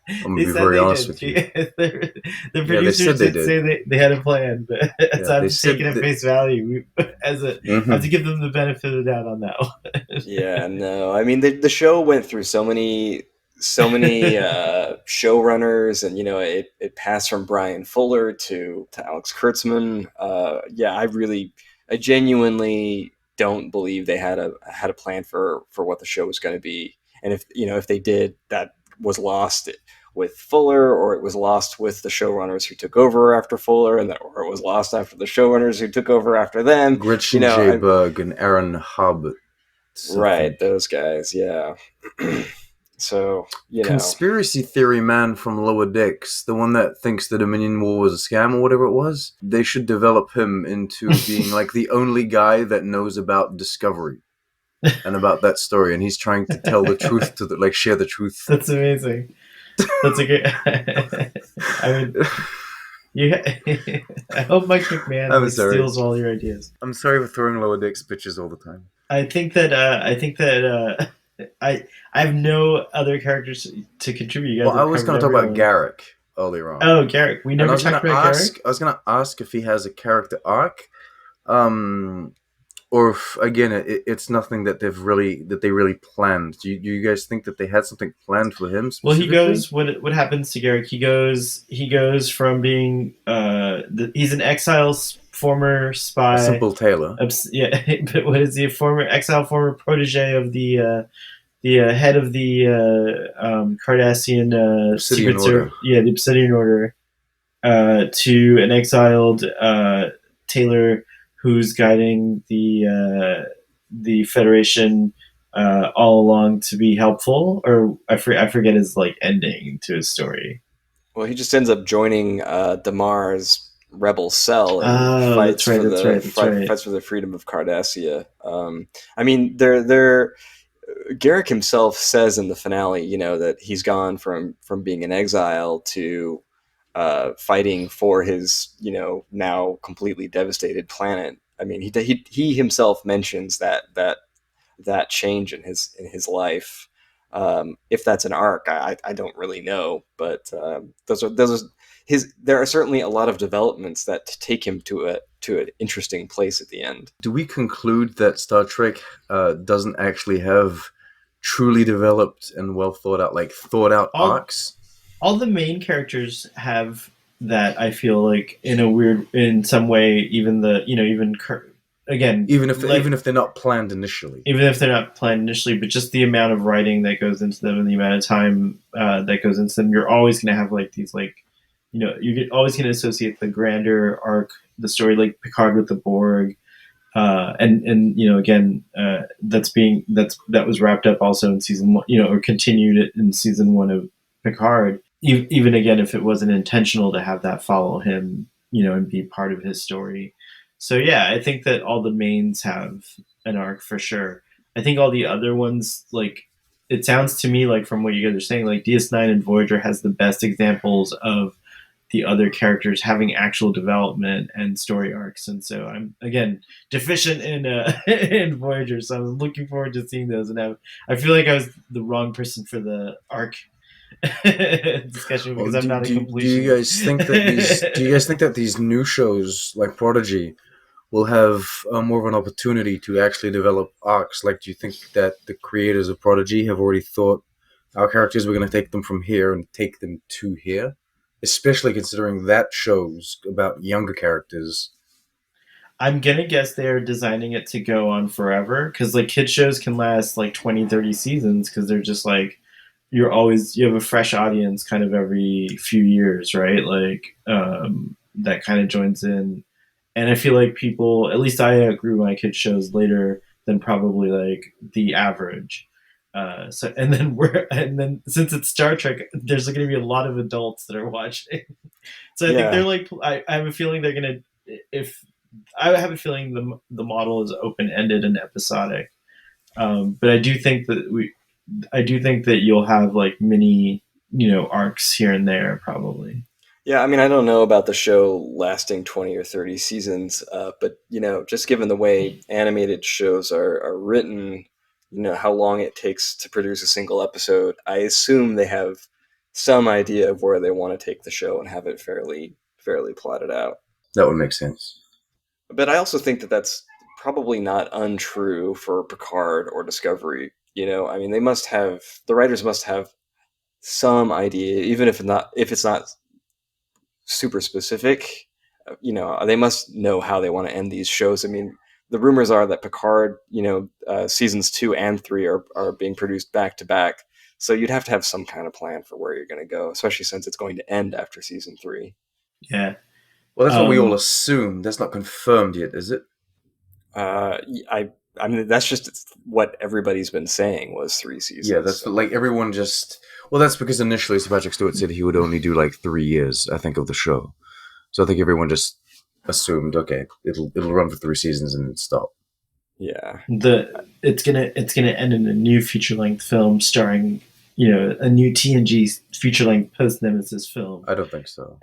I'm gonna they be said very they honest did. with you. The Yeah, they said producers they did did. say they had a plan, but Yeah, so they I'm taking said at that. face value. I have to give them the benefit of the doubt on Yeah, no. I mean, the show went through so many that showrunners, and it passed from Brian Fuller to Alex Kurtzman. Yeah, I genuinely don't believe they had a plan for what the show was going to be, and if they did, that was lost with Fuller, or it was lost with the showrunners who took over after Fuller, or it was lost after the showrunners who took over after them. Gretchen J. Berg and Aaron Hobbs, I Right, think. those guys, yeah. So, Conspiracy theory man from Lower Decks, the one that thinks the Dominion War was a scam or whatever it was, they should develop him into being like the only guy that knows about Discovery and about that story, and he's trying to tell the truth to share the truth. That's amazing. That's a good. I mean, you. I hope Mike McMahon I'm sorry. steals all your ideas. I'm sorry for throwing Lower Decks pitches all the time. I think that I have no other characters to contribute. You guys Well, I have was covered going to talk about everyone. Garrick earlier on. Oh, Garrick. We And I never was talked gonna about ask. Garrick. I was gonna ask if he has a character arc, or if again it's nothing that they really planned. Do you guys think that they had something planned for him Well, he specifically? goes. What happens to Garrick? He goes from being he's an exile former A spy. simple tailor, Yeah, but what is he? A former protege of the head of the Cardassian Obsidian Order. the Obsidian Order, to an exiled tailor who's guiding the Federation all along to be helpful. Or I forget his like ending to his story. well, he just ends up joining Damar's rebel cell and Oh, that's right. That's right. That's right. fights for the freedom of Cardassia. I mean, they're Garrick himself says in the finale, that he's gone from being in exile to fighting for his, now completely devastated planet. I mean, he himself mentions that change in his life. If that's an arc, I don't really know, but those are his. There are certainly a lot of developments that take him to an interesting place at the end. Do we conclude that Star Trek doesn't actually have truly developed and well thought out All arcs? all the main characters have that. I feel like in some way, even again, Even if they're not planned initially. even if they're not planned initially, but just the amount of writing that goes into them and the amount of time that goes into them, you're always going to have like these you're always going to associate the grander arc, the story like Picard with the Borg, and again, that was wrapped up also in season one, or continued in season one of Picard. Even again, if it wasn't intentional to have that follow him, and be part of his story. So yeah, I think that all the mains have an arc for sure. I think all the other ones, like, it sounds to me like from what you guys are saying, like DS9 and Voyager has the best examples of the other characters having actual development and story arcs. And so I'm again deficient in in Voyager, so I'm looking forward to seeing those. And I feel like I was the wrong person for the arc discussion Well, because I'm not a do you completionist. guys think that these new shows like Prodigy will have more of an opportunity to actually develop arcs? Like, do you think that the creators of Prodigy have already thought our characters were going to take them from here and take them to here? Especially considering that show's about younger characters. I'm gonna guess they're designing it to go on forever because like kid shows can last like 20, 30 seasons because they're just like you have a fresh audience kind of every few years, right? Like that kind of joins in. And I feel like people, at least I grew my kids shows later than probably like the average. So and then since it's Star Trek, there's going to be a lot of adults that are watching. So I think Yeah. they're like, I have a feeling they're gonna, if I have a feeling the model is open ended and episodic. But I do think that you'll have like mini, arcs here and there probably. Yeah, I mean, I don't know about the show lasting 20 or 30 seasons, but, just given the way animated shows are written, how long it takes to produce a single episode, I assume they have some idea of where they want to take the show and have it fairly plotted out. That would make sense. But I also think that that's probably not untrue for Picard or Discovery. I mean, the writers must have some idea, even if it's not super specific. They must know how they want to end these shows. I mean, the rumors are that Picard, seasons 2 and 3 are being produced back to back. So you'd have to have some kind of plan for where you're going to go, especially since it's going to end after season 3. Yeah. Well, that's what we all assume. That's not confirmed yet, is it? I mean, that's just what everybody's been saying was 3 seasons. Yeah, that's so. like everyone just. Well, that's because initially Sir Patrick Stewart said he would only do like 3 years, I think, of the show. So I think everyone just assumed, okay, it'll run for 3 seasons and then stop. Yeah. It's gonna end in a new feature length film starring, a new TNG feature length post Nemesis film. I don't think so.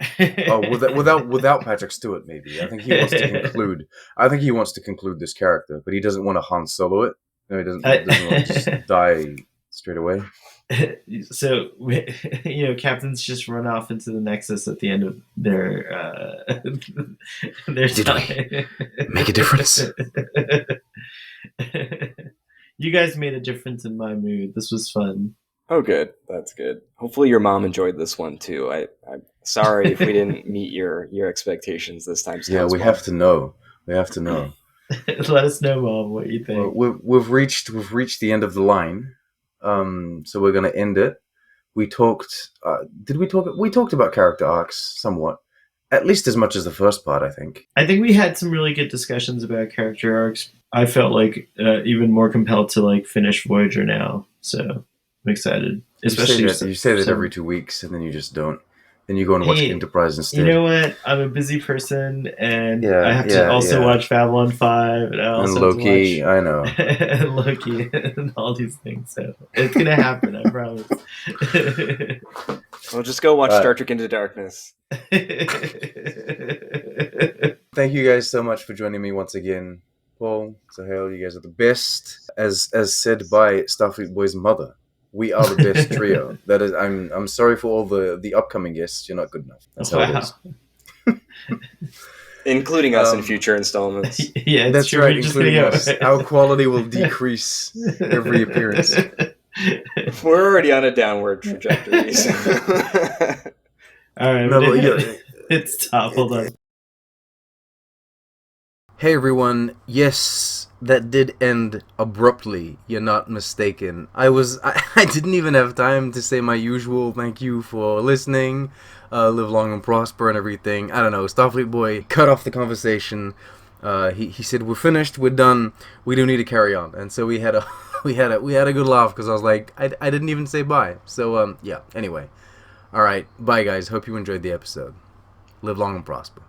Oh, without Patrick Stewart, maybe. I think he wants to conclude. I think he wants to conclude this character, but he doesn't want to Han Solo it. No, he doesn't want to just die straight away. So captains just run off into the Nexus at the end of their time. Make a difference? You guys made a difference in my mood. This was fun. Oh, good. That's good. Hopefully your mom enjoyed this one too. I'm sorry if we didn't meet your expectations this time. Yeah, we have to know. We have to know. Let us know, Mom, what you think. Well, we've reached the end of the line. So we're gonna end it. We talked. Did we talk? We talked about character arcs somewhat, at least as much as the first part. I think. I think we had some really good discussions about character arcs. I felt like even more compelled to like finish Voyager now. So I'm excited. Especially you say that every 2 weeks, and then you just don't. Then you go and watch Enterprise instead. You know what? I'm a busy person, and I have to also watch Babylon 5, and I also Loki. have to watch, I know. and Loki, and all these things. So it's gonna happen. I promise. Well, just go watch Star Trek Into Darkness. Thank you guys so much for joining me once again, Paul, Sahel. You guys are the best, as said by Starfleet Boy's mother. We are the best trio. That is, I'm sorry for all the upcoming guests. You're not good enough. That's how it is. Including us in future installments. Yeah, that's true. right. Including us. Our quality will decrease every appearance. We're already on a downward trajectory. So. All right, it's top. Hold on. Hey everyone, yes, that did end abruptly, you're not mistaken. I didn't even have time to say my usual thank you for listening, live long and prosper and everything. I don't know, Starfleet Boy cut off the conversation. He said, we're finished, we're done, we do need to carry on. And so we had a good laugh because I was like, I didn't even say bye. So, yeah, anyway. Alright, bye guys, hope you enjoyed the episode. Live long and prosper.